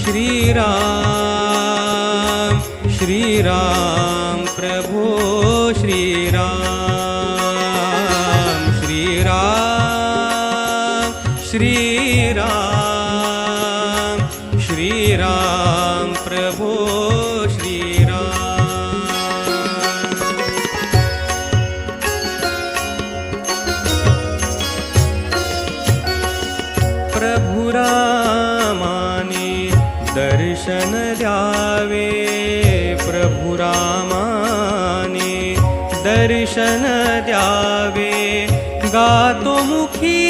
श्रीराम श्रीराम प्रभो श्रीराम श्रीराम श्रीराम श्रीराम प्रभो श्रीराम। प्रभु रामाने दर्शन द्यावे, प्रभु रामाने दर्शन द्यावे, गातो मुखी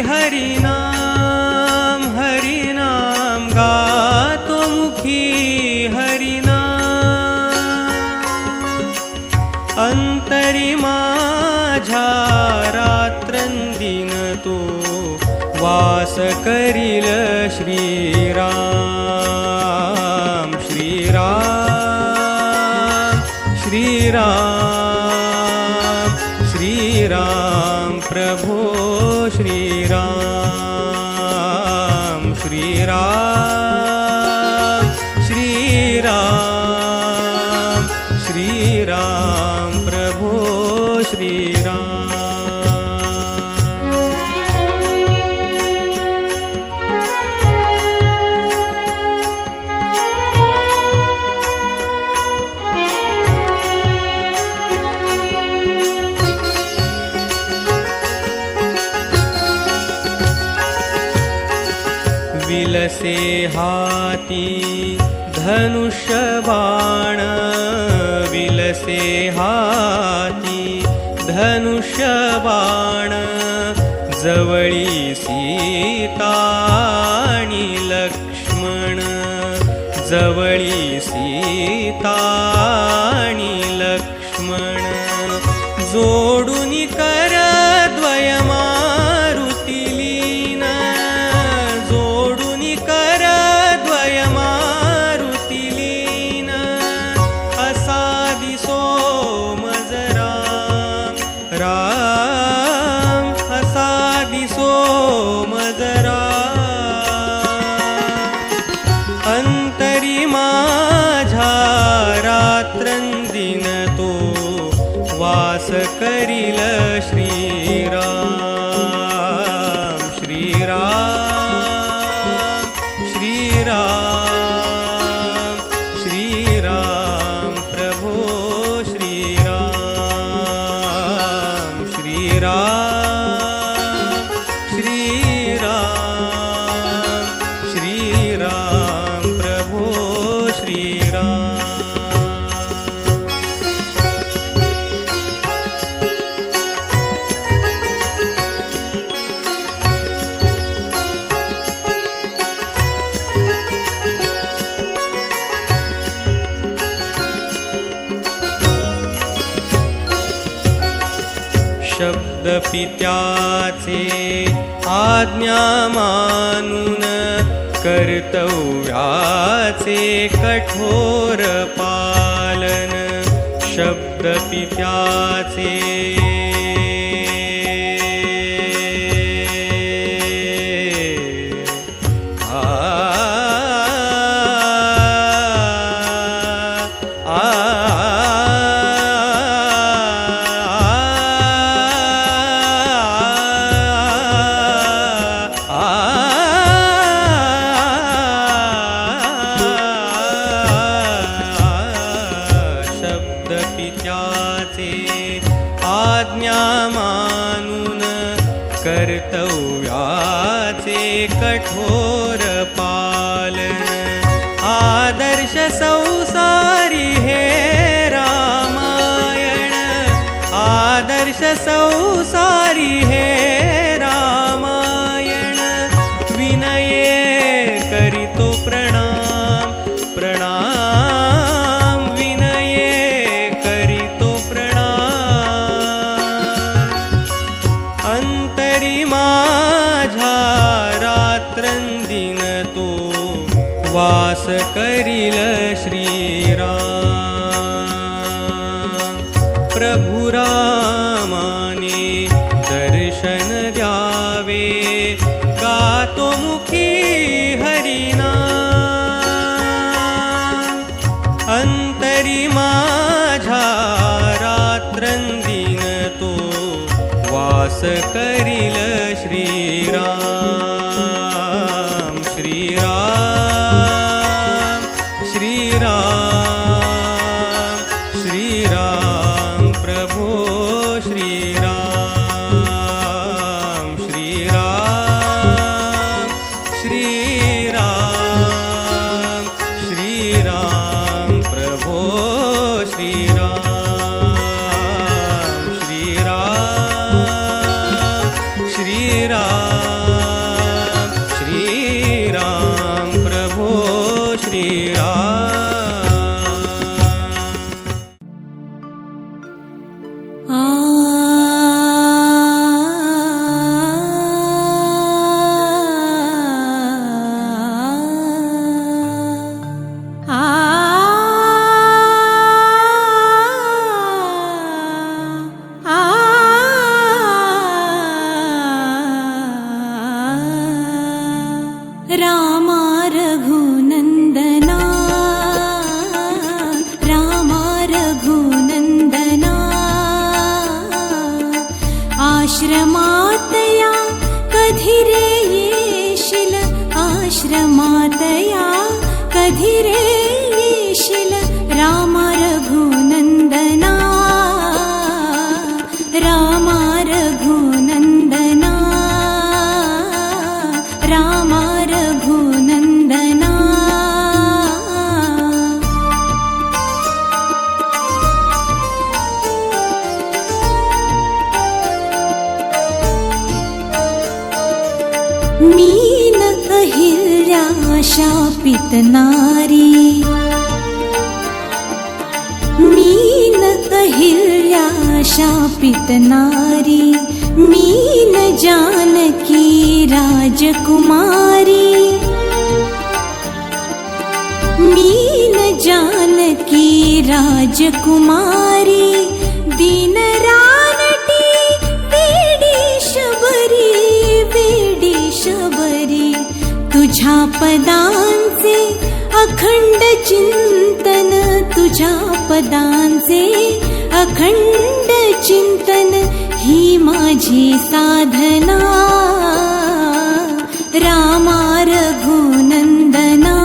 हरिनाम हरिनाम, गातो मुखी हरिनाम। अंतरी माझ्या रात्रंदिन तो वास करील श्रीराम श्रीराम श्रीराम श्रीराम प्रभो श्रीराम श्रीराम श्रीराम श्रीराम प्रभो श्रीराम। विलसे हाती धनुष्य बाण, विलसे हाती धनुष्य बाण, जवळी सीता आणि लक्ष्मण, जवळी सीता आणि लक्ष्मण, जोडून कर द्वय मारुती लीन, जोडून कर द्वय मारुती लीन, असा दिसो मज राम राम, असा दिसो मज राम। अंतरी माझ्या रात्रंदिन तो वास करील श्रीराम श्रीराम श्रीराम श्रीराम प्रभो श्रीराम श्रीराम श्रीराम श्रीराम प्रभो श्रीराम। शब्द पित्याचे आज्ञा मानून, कर्तव्याचे कठोर पालन, शब्द पित्याचे आज्ञा मानून, कर्तव्याचे कठोर पालन, आदर्श संसारी हे रामायण, आदर्श संसारी हे रामायण, विनये करीतो प्रणाम प्रणाम, विनये करीतो प्रणाम। अंतरी माझ्या रात्रंदिन तो वास करील श्रीराम। प्रभु रामाने दर्शन द्यावे, गातो मुखी हरिनाम करिल श्रीराम श्रीराम श्रीराम श्रीराम प्रभो श्रीराम श्रीराम श्रीराम श्रीराम प्रभो श्रीराम श्रीराम श्रीराम श्रीराम प्रभो श्रीराम। रामा रघुनन्दना रामा रघुनन्दना आश्रमातया कधिरे येशिल आश्रमातया कधिरे येशिल रामा रघुनन्दना रामा रघुनन्दना रामा रघुनन्दना मीन अहिल्या शापित नारी मीन अहिल्या शापित नारी मीन जानकी राजकुमारी मीन जानकी राजकुमारी दीन रानटी वेडी शबरी तुझ्या पदांचे अखंड चिंतन तुझ्या पदांचे अखंड चिंतन ही माझी साधना रामा रघुनन्दना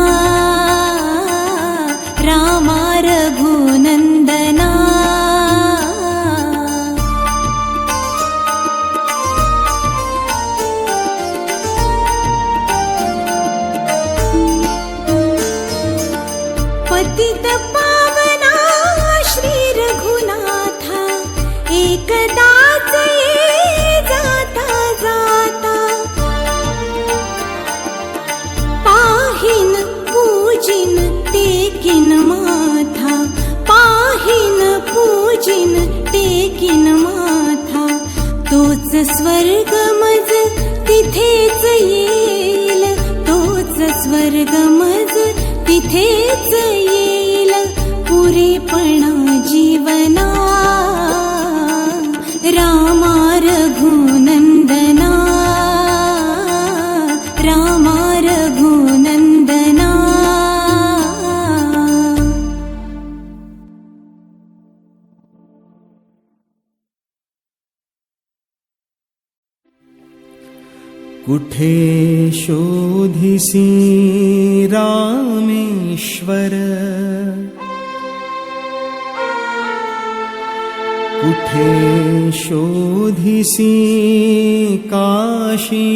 रामा रघुनन्दना पतित पावना श्री रघुनाथा एकदाच ये जाता जाता पाहिन पूजिन टेकिन माथा पाहिन पूजिन टेकिन माथा तोच स्वर्ग मज तिथेच येईल तोच स्वर्ग मज तिथेच येईल पुरेपणा जीवना रामा रघुनन्दना रामा रघुनन्दना कुठे शोधिसी रामेश्वर कुठे शोधिसी काशी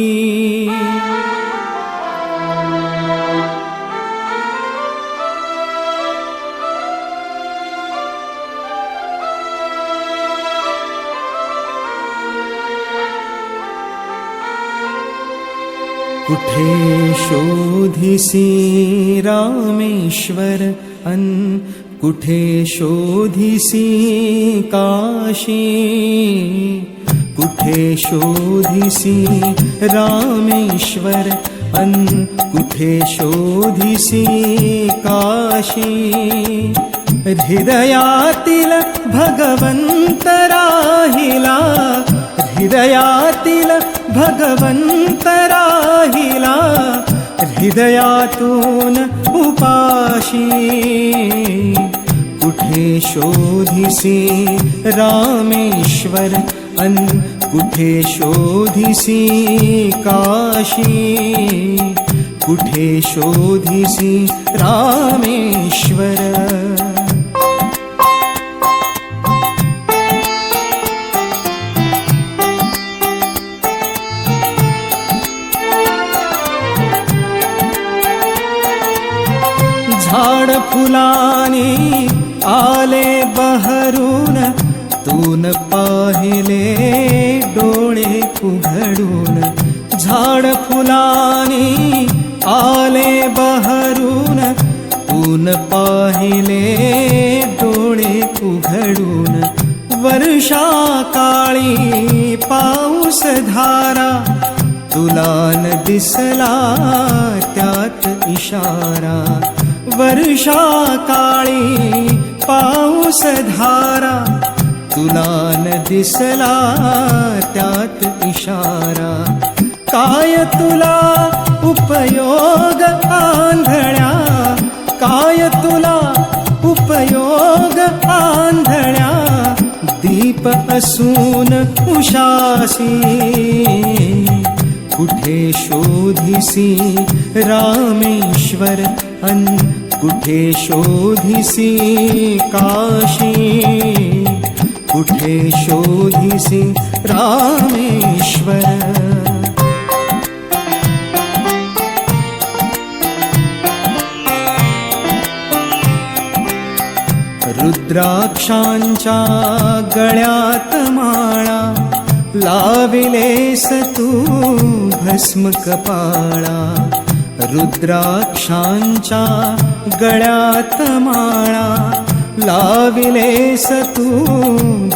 कुठे शोधिसी रामेश्वर कुठे शोधिसी काशी कुठे शोधिसी रामेश्वर कुठे शोधिसी काशी हृदयातील भगवंत राहिला हृदयातील भगवंत राहिला हृदयातून उपाशी कुठे शोधिसी रामेश्वर अन कुठे शोधिसी काशी, कुठे शोधिसी रामेश्वर. झाड फुलानी आले बहरून, तून पाहिले डोळे उघडून. झाड फुलानी आले बहरून, तून पाहिले डोळे उघडून. वर्षा काळी पाऊस धारा, तुला न दिसला त्यात इशारा. वर्षा काळी पाऊस धारा, तुला न दिसला त्यात इशारा. काय तुला उपयोग आंधळ्या, काय तुला उपयोग आंधळ्या. दीप असून उशासी, कुठे शोधिसी रामेश्वर. अन कुठे शोधिसी काशी, कुठे शोधिसी रामेश्वर. रुद्राक्षांच्या गळ्यात माळा, लाविलेस तू भस्म कपाळा. रुद्राक्षांच्या गळ्यात माळा, लाविलेस तू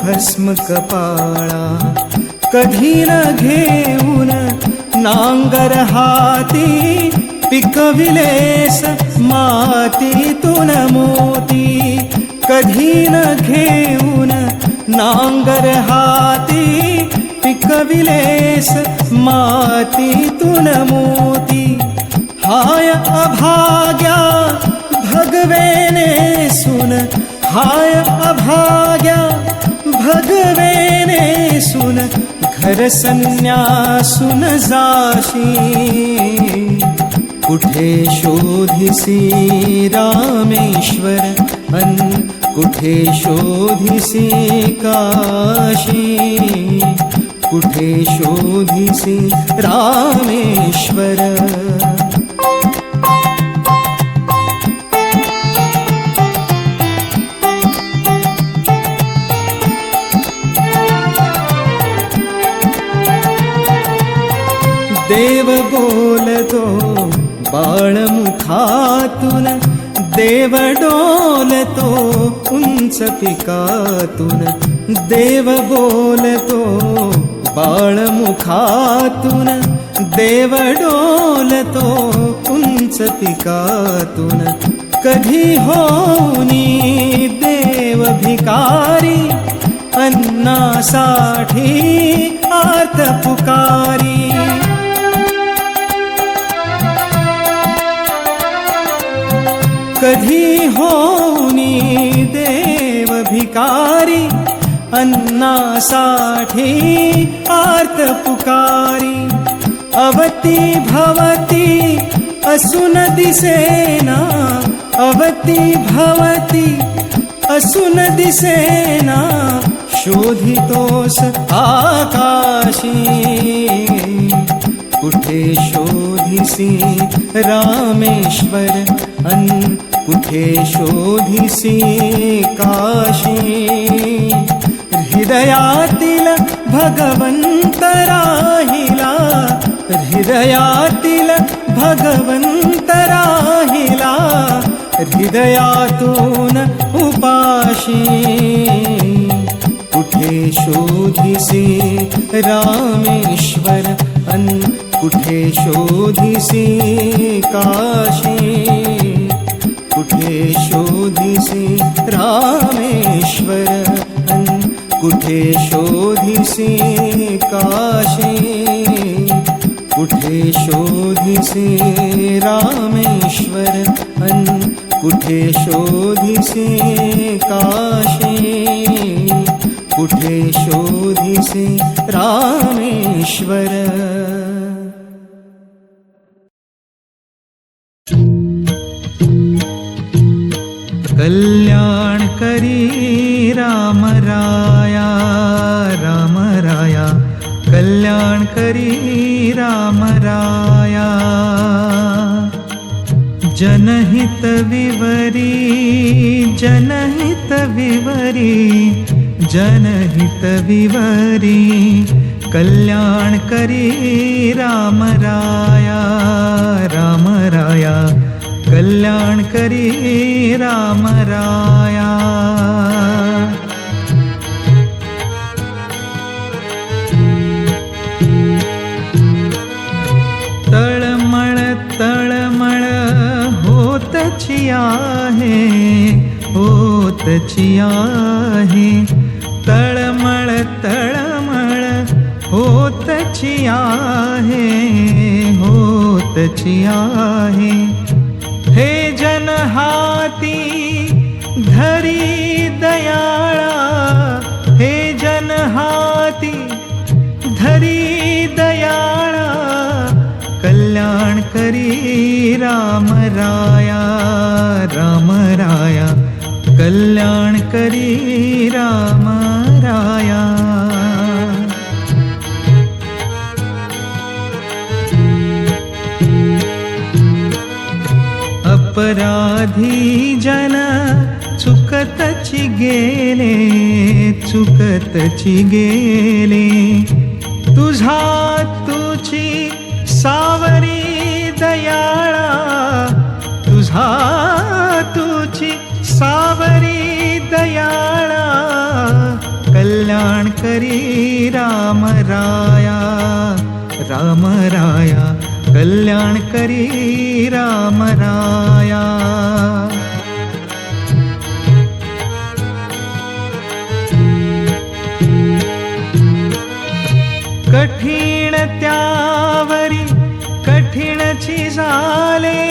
भस्म कपाळा. कधी न घेऊन नांगर हाती, पिकविलेस मातीतून मोती. कधी न घेऊन नांगर हाती, पिकविलेस मातीतून मोती. हाय अभाग्या भगवेने सुन, हाय अभाग्या भगवेने सुन. घर संन्यासून जाशी, कुठे शोधिसी रामेश्वर. अन कुठे शोधिसी काशी, कुठे शोधिसी रामेश्वर. देव बोलतो बाळमुखातून, देव डोलतो उंच पिकातून. देव बोलतो बाळमुखातून, देव डोलतो उंच पिकातून. कधी होऊनी देव भिकारी, अन्नासाठी आर्त पुकारी. कधी होऊनी देव भिकारी, अन्नासाठी आर्त पुकारी. अवती भवती असून दिसेना, अवती भवती असून दिसेना. शोधितोस आकाशी, कुठे शोधिसी रामेश्वर. अन कुठे शोधिसी काशी. हृदयातील भगवंत राहिला, हृदयातील भगवंत राहिला. हृदयातून उपाशी, कुठे शोधिसी रामेश्वर. अन कुठे शोधिसी काशी, कुठे शोधिसी रामेश्वर. अन कुठे शोधिसी काशी, कुठे शोधिसी रामेश्वर. अन कुठे शोधिसी काशी, कुठे शोधिसे रामेश्वर. कल्याण करी राम राया, राम राया कल्याण करी राम राया. जनहित विवरी, जनहित विवरी, जनहित विवरी, कल्याण करी राम राया, राम राया कल्याण करी राम राया. तळमळ तळमळ होतची आहे, होतची आहे. तळमळ तळमळ होतची आहे, होतची आहे. हे जन हाती धरी दयाळा, हे जन हाती धरी दयाळा, कल्याण करी राम राया, राम राया कल्याण करी राम राया. अपराधी जन चुकतची गेले, चुकतची गेले. तुझा तुझी सावरी दयाळा, तुझा तुझी सावरी दयाळा, कल्याण करी राम राया, राम राया कल्याण करी राम राया. कठीण त्यावरी कठीणची झाले,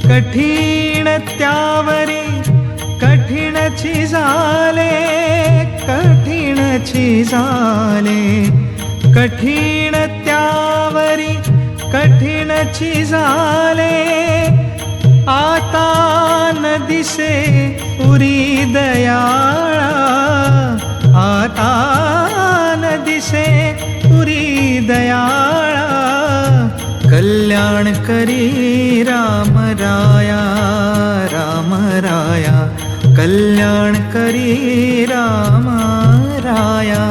कठीण त्यावरी कठीणची झाले, कठीणची झाले. कठीण त्यावरी कठीणची झाले. आता न दिसे उरी दयाळा, आता न दिसे उरी दयाळा, कल्याण करी राम राया, राम राया कल्याण करी राम राया.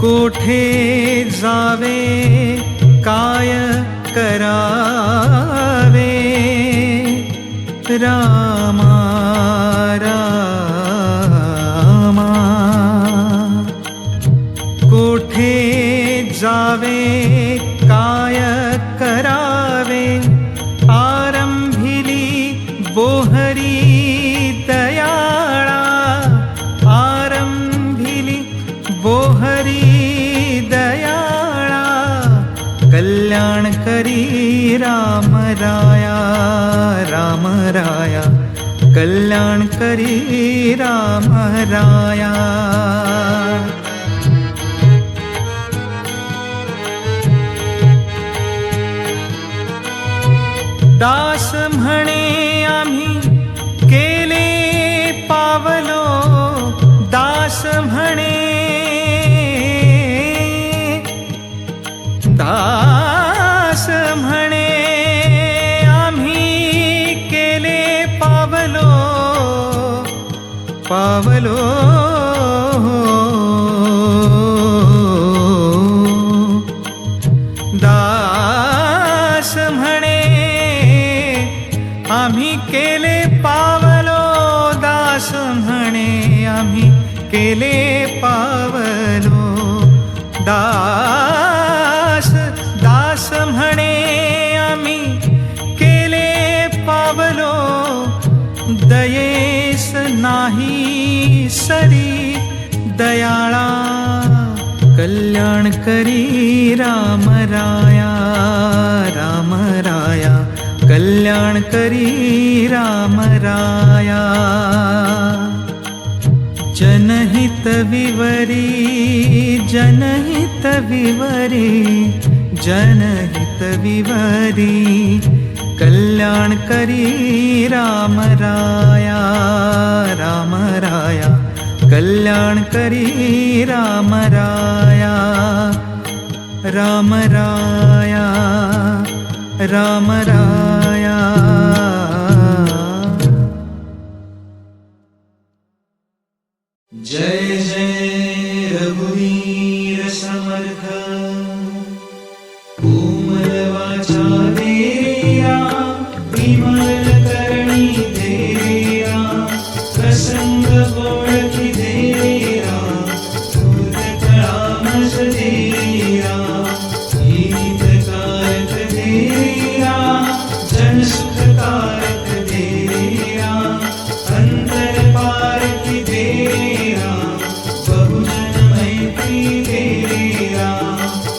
कोठे जावे काय करावे, रामा रामा. कोठे जावे काय करावे, आरंभिली बोहरी दयाळा, आरंभिली बोहरी दयाळा, कल्याण करी राम राया, राम राया कल्याण करी राम राया. दास म्हणे आम्ही केले पावलो, दास म्हणे, दास म्हणे आम्ही केले पावलो, पावलो. दास म्हणे आम्ही केले पावलो, दास म्हणे आम्ही केले पावलो. दास दास म्हणे आम्ही केले पावलो, दयेस नाही सरी दयाळा, कल्याण करी राम राया, राम राया कल्याण करी राम राया. जनहित विवरी, जनहित विवरी, जनहित विवरी, कल्याण करी राम राया, राम राया कल्याण करी राम राया. राम राया, राम राया. जय जय रघुवीर समर्थ. कोमल वाचा देया, विमल करणी देया, प्रसंग ओळखी देया, भूतकाळामज देया, हितकारक देया, जनसुखकारक देया, अंतरपारकी देया, बहुजन मैत्री देया,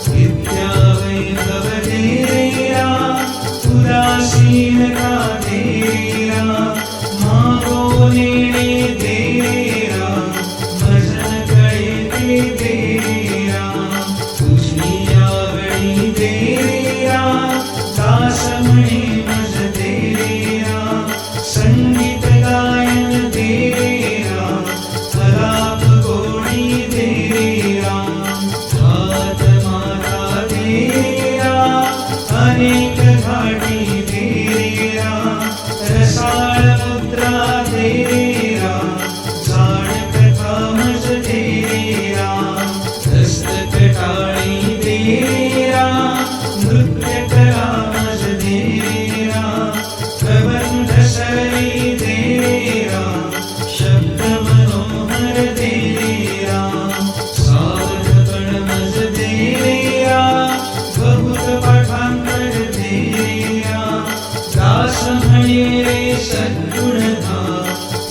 विद्या वैभव देया, उदासीनता देया, मागो नेणे देया, भजन कळते देया, तुझी आवडी देया, दास म्हणे मज देया, संगीत गायन देया, अलाप गोडी देया, हात माता देया, अनेक घाटी देया, रसाळ मुद्रा देया, जाण कथा मज देया, दस्तक टाळी देया, नृत्य कला मज देया, प्रबंध सरी देया, शब्द मनोहर देया, साधपण मज देया, बहुत पाठांतर देया, दास म्हणे रे सद्गुणधा,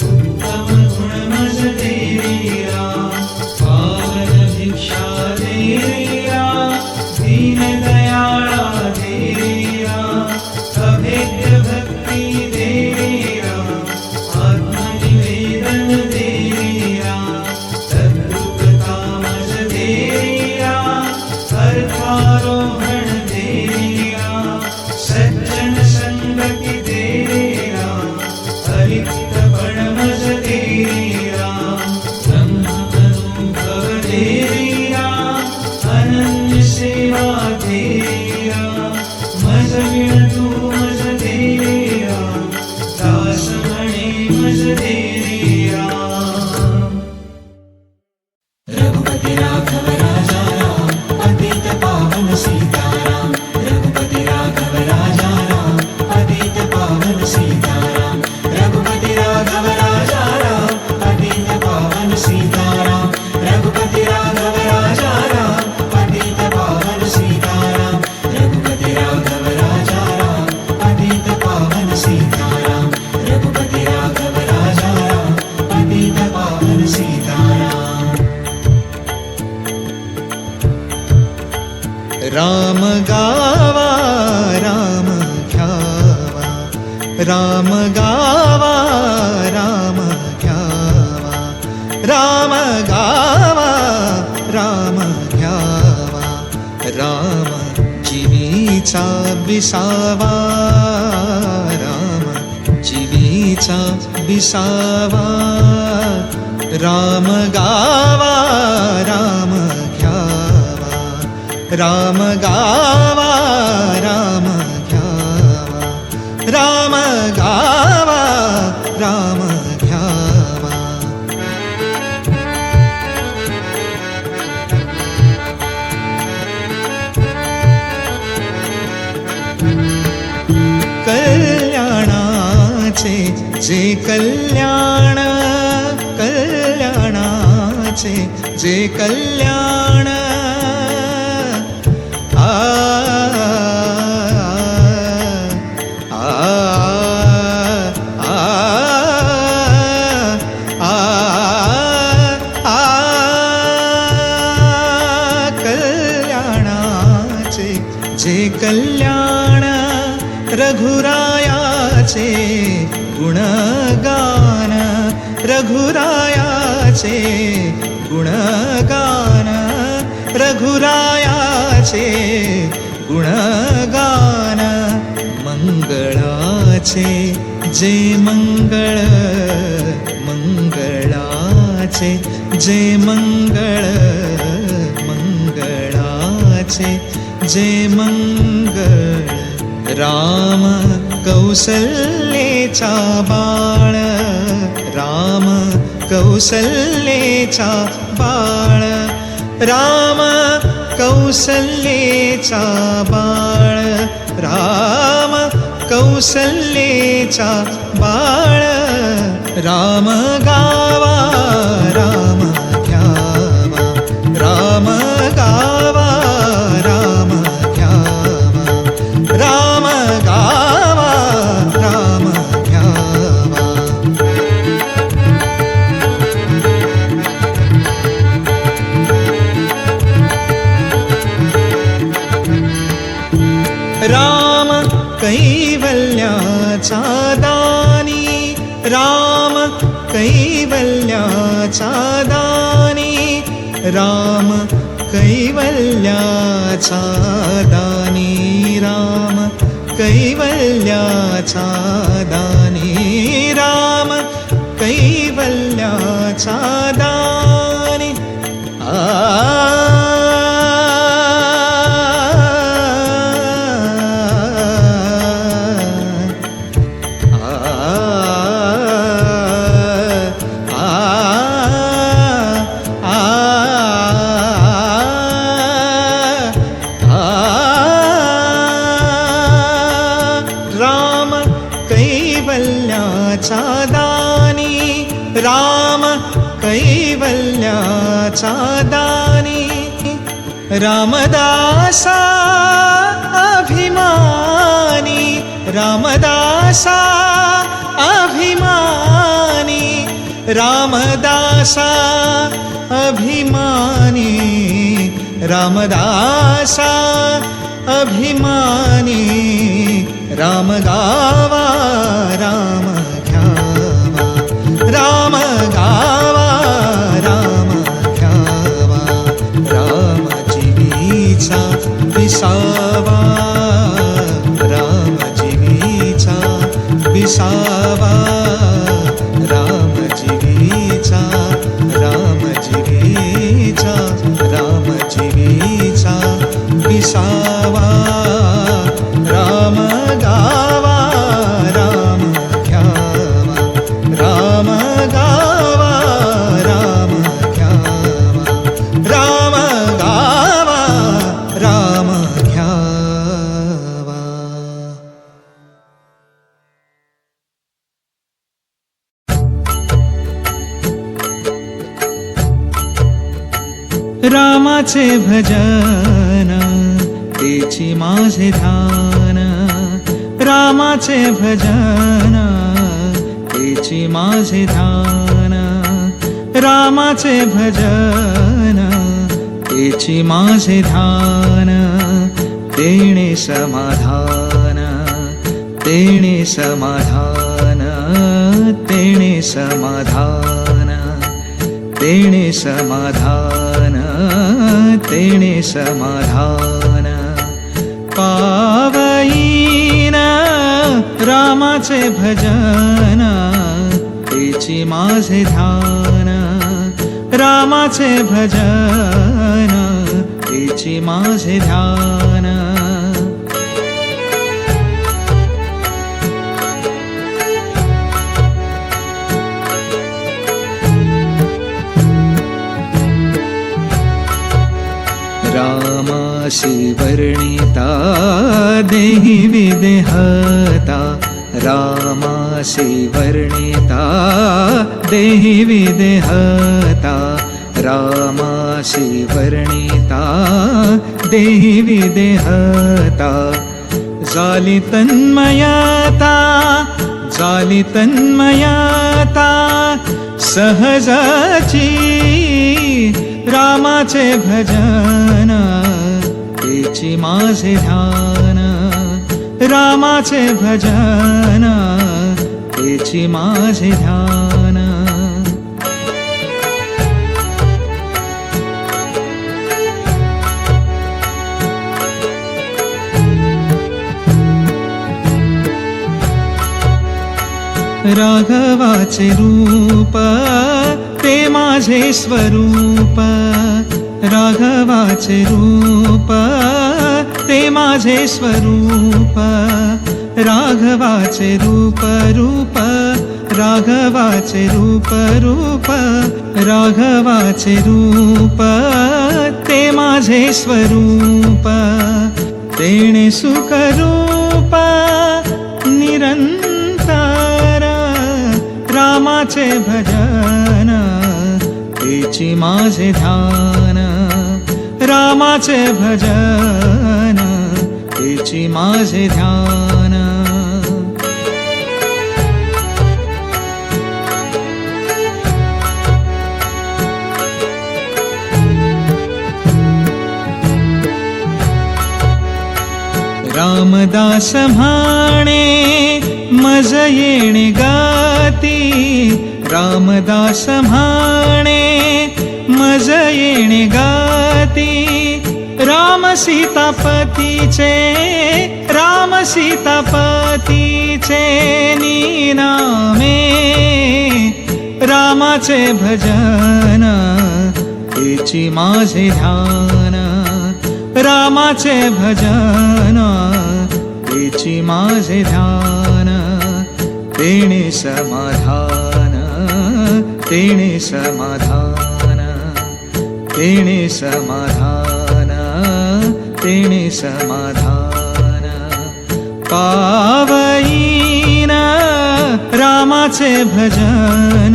उत्तम गुण मज देया, पावन भिक्षा देया, दीन दयाळा देया, अभेद्य भक्ती देया, आत्मनिवेदन देया, तद्रूपता मज देया, अर्थारोहण देया, सज्जन संगती देया, अरिक्तपण मज देया, ब्रह्मानुभव देया, अनन्य सेवा देया, मज विण तू मज देया, दास म्हणे मज देया. रघुपति राघव राजा राम, पतित पावन सीताराम. रघुपति राघव राजा राम, पतित पावन सीताराम. रघुपति राघव राजा राम, पतित पावन सीताराम. रघुपति राघव राजा राम, पतित पावन सीताराम. रघुपति राघव राजा राम, पतित पावन सीताराम. रघुपति राघव राजा राम, पतित पावन सीताराम. राम गावा, राम घ्यावा, राम गावा, राम घ्यावा, राम गावा, राम घ्यावा, राम जीवीचा विसावा, राम जीवीचा विसावा, राम गावा, राम घ्यावा, राम गावा, राम घ्यावा, राम गावा, राम घ्यावा. कल्याणाचे जे कल्याण, कल्याणाचे जे कल्याण, आ गुणगान रघुरायाचे गुणगान रघुरायाचे गुणगान मंगळाचे जे मंगळ मंगळाचे जे मंगळ मंगळाचे जे मंगळ राम कौसल्येचा बाळ राम कौसल्येचा बाळ राम कौसल्येचा बाळ राम कौसल्येचा बाळ राम गावा राम घ्यावा राम गावा राम घ्यावा राम गावा राम घ्यावा राम कैवल्याचा दानी राम कैवल्याचा दानी राम कैवल्याचा दानी राम कैवल्याचा दानी राम कैवल्याचा दानी राम कैवल्याचा दानी राम कैवल्याचा दानी रामदासा अभिमानी रामदासा अभिमानी रामदासा अभिमानी रामदासा अभिमानी राम गावा राम घ्यावा राम गावा राम घ्यावा राम जीवीचा विसावा राम जीवीचा विसावा राम जीवीचा राम जीवीचा राम जीवीचा विसावा राम गावा राम घ्यावा राम गावा राम घ्यावा राम गावा राम घ्यावा रामाचे भजन तेची माझे ध्यान रामाचे भजन तेची माझे ध्यान रामाचे भजन तेची माझे ध्यान तेणे समाधान तेणे समाधान तेणे समाधान तेणे समाधान तेणे समाधान पावईन रामाचे भजन तेची माझे ध्यान रामाचे भजन तेची माझे ध्यान रामासी वर्णिता देहि विदेहता रामासी वर्णिता देहि विदेहता रामासी वर्णिता देहि विदेहता जाली तन्मयता सहजाची रामाचे भजन तेची माझे ध्यान रामाचे भजन तेची माझे ध्यान. राघवाचे रूप ते माझे स्वरूप. राघवाचे रूप ते माझे स्वरूप. राघवाचे रूप रूप. राघवाचे रूप रूप. राघवाचे रूप ते माझे स्वरूप. तेणे सुखरूप निरंतर रामाचे भजन तेची माझे ध्यान. रामाचे भजन तेची माझे ध्यान. रामदास म्हणे मज येणे गाती. रामदास म्हणे मज येणे गाती. राम सीतापतीचे राम सीतापतीचे नीनामे. रामाचे भजन तेची माझे ध्यान. रामाचे भजन तेची माझे ध्यान. तेणे समाधान तेणे समाधान. तेणे समाधान तेणे समाधान. पावईन रामाचे भजन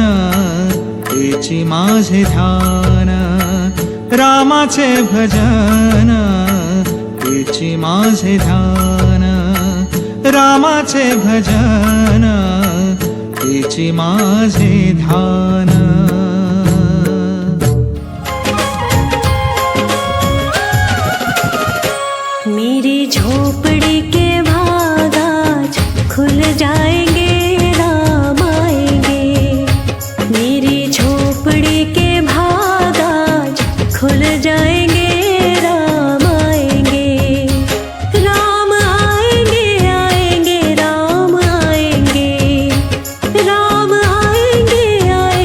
तेची माझे ध्यान. रामाचे भजन तेची माझे ध्यान. रामाचे भजन तेची माझे ध्यान. मेरी झोपड़ी के भाग आज खुल जाएंगे, राम आएंगे. मेरी झोपड़ी के भाग आज खुल जाएंगे, राम आएंगे. राम आएंगे आएंगे राम आएंगे. राम आएंगे आएंगे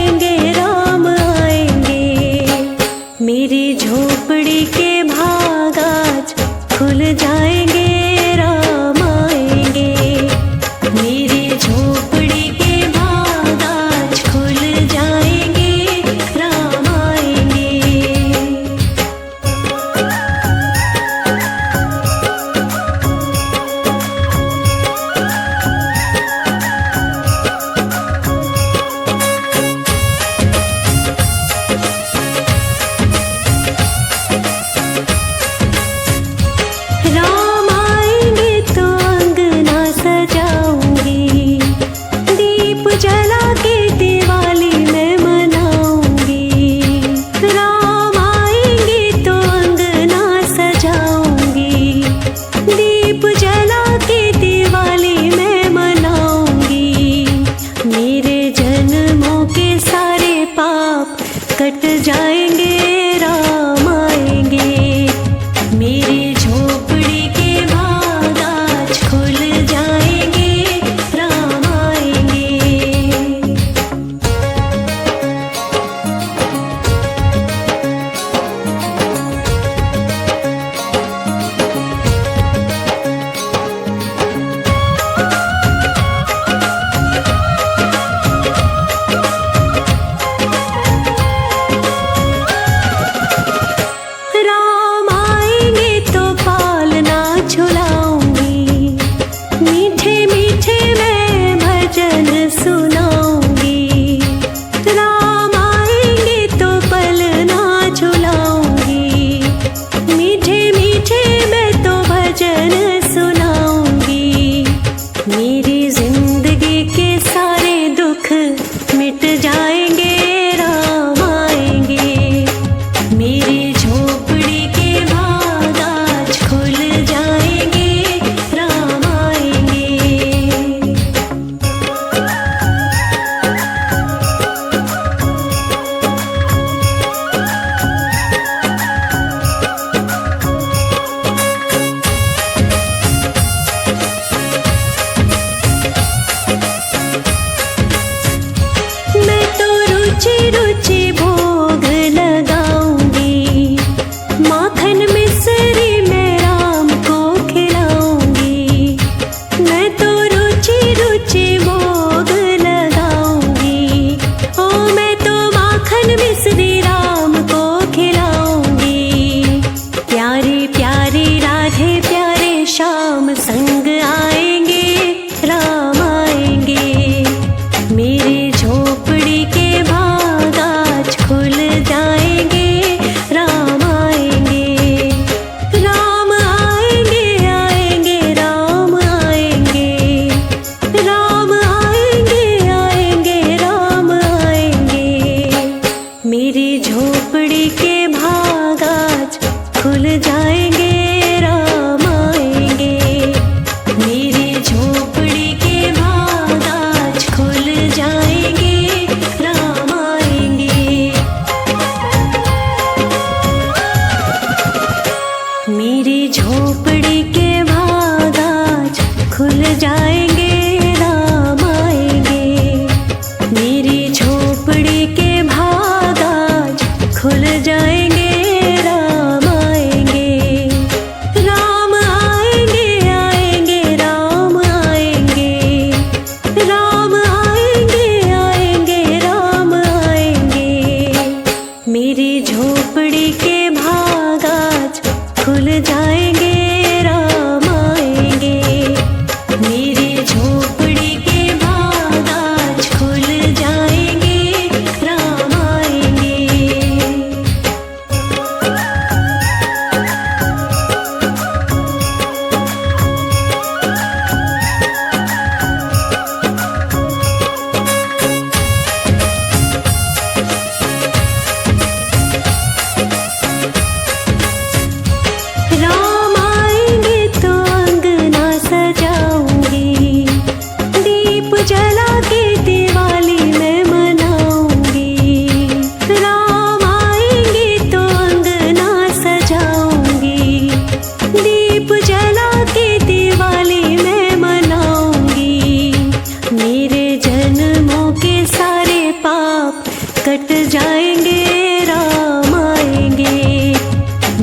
कट जाएंगे, राम आएंगे।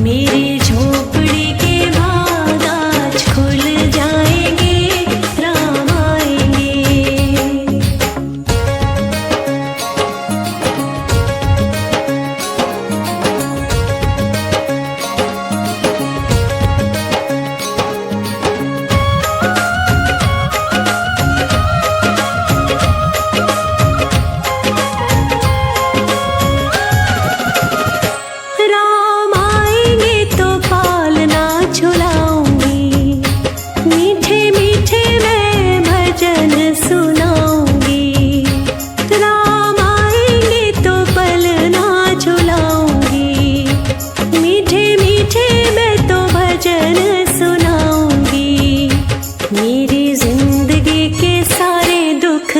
मेरी झोपड़ी के भाग आज खुल जाएंगे, राम आएंगे। राम आएंगे तो पालना झुलाऊंगी, मीठे मीठे मैं भजन सुनाऊंगी। राम आएंगे तो पलना झुलाऊंगी, मीठे मीठे मैं तो भजन सुनाऊंगी। मेरी जिंदगी के सारे दुख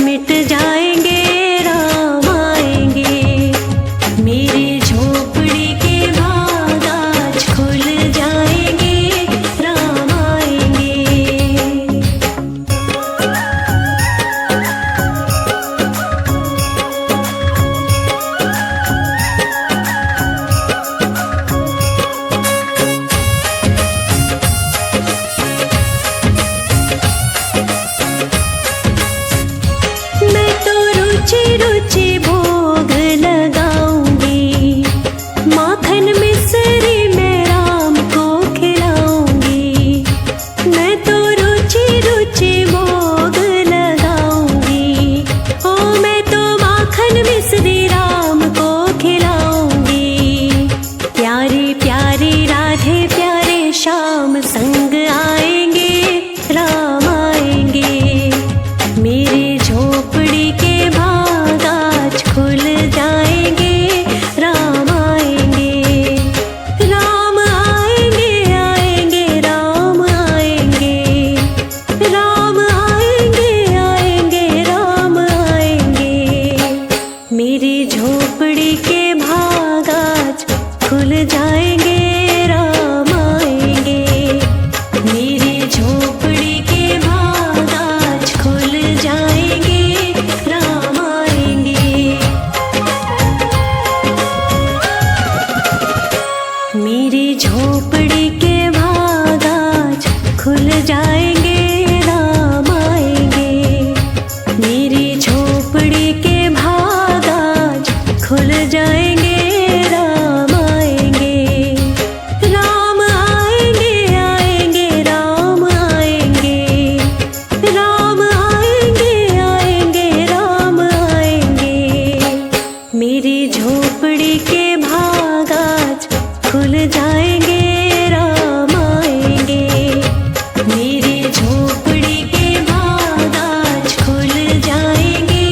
मिट जाएंगे, राम आएंगे। मेरी झोपड़ी के भाग आज खुल जाएंगे, राम आएंगे। मैं तो रुचि रुचि भोग लगाऊंगी, माखन मिश्री मैं राम को खिलाऊंगी। मैं तो रुचि रुचि भोग लगाऊंगी, ओ मैं तो माखन मिश्री राम को खिलाऊंगी। प्यारी प्यारी राधे प्यारे श्याम संग आएंगे, राम आएंगे। मेरी झोपड़ी के भाग आज खुल जाएंगे, राम आएंगे। राम आएंगे, आएंगे, राम आएंगे। राम आएंगे, आएंगे, राम आएंगे। मेरी झोपड़ी के भाग आज खुल जाएंगे, राम आएंगे। मेरी झोपड़ी के भाग आज खुल जाएंगे, राम आएंगे। मेरी झोपड़ी के भाग आज खुल जाएंगे, राम आएंगे। मेरी झोपड़ी के भाग आज खुल जाएंगे, राम आएंगे। राम आएंगे, आएंगे, राम आएंगे। राम आएंगे, आएंगे, राम आएंगे। मेरी झोपड़ी के भाग आज खुल जाएंगे, राम आएंगे। मेरी झोपड़ी के भाग आज खुल जाएंगे,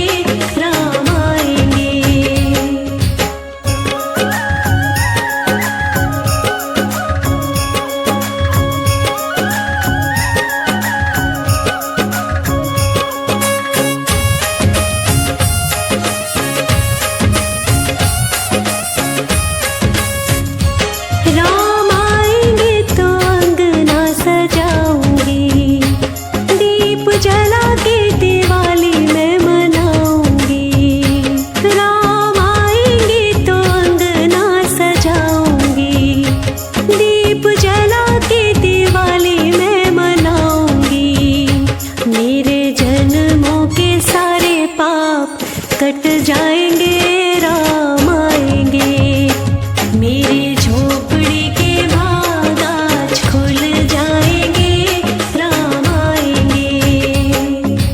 राम आएंगे। राम आएंगे तो अंगना सजाऊंगी, दीप जला के दिवाली मैं मनाऊंगी। राम आएंगे तो अंगना सजाऊंगी, दीप जला के दिवाली मैं मनाऊंगी। मेरे जन्मों के सारे पाप कट जाएंगे,